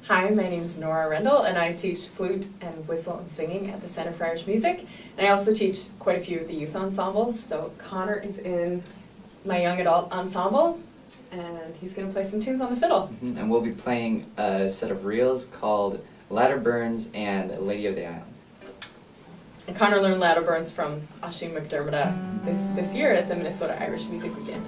Hi, my name is Norah Rendell, and I teach flute and whistle and singing at the Centre for Irish Music. And I also teach quite a few of the youth ensembles. So Connor is in my young adult ensemble, and he's going to play some tunes on the fiddle. And we'll be playing a set of reels called Ladder Burns and Lady of the Island. And Connor learned ladder burns from Oisin McDermott this year at the Minnesota Irish Music Weekend.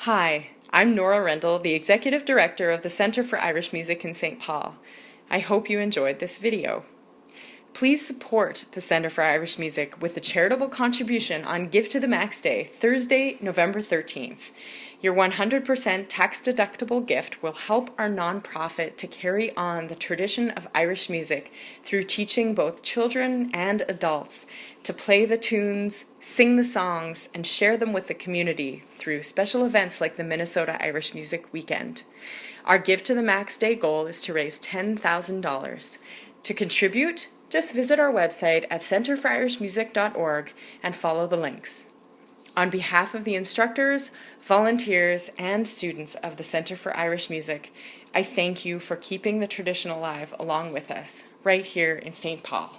Hi, I'm Norah Rendell, the Executive Director of the Centre for Irish Music in St. Paul. I hope you enjoyed this video. Please support the Centre for Irish Music with a charitable contribution on Give to the Max Day, Thursday, November 13th. Your 100% tax-deductible gift will help our nonprofit to carry on the tradition of Irish music through teaching both children and adults to play the tunes, sing the songs, and share them with the community through special events like the Minnesota Irish Music Weekend. Our Give to the Max Day goal is to raise $10,000. To contribute, just visit our website at centerforirishmusic.org and follow the links. On behalf of the instructors, volunteers, and students of the Centre for Irish Music, I thank you for keeping the tradition alive along with us, right here in St. Paul.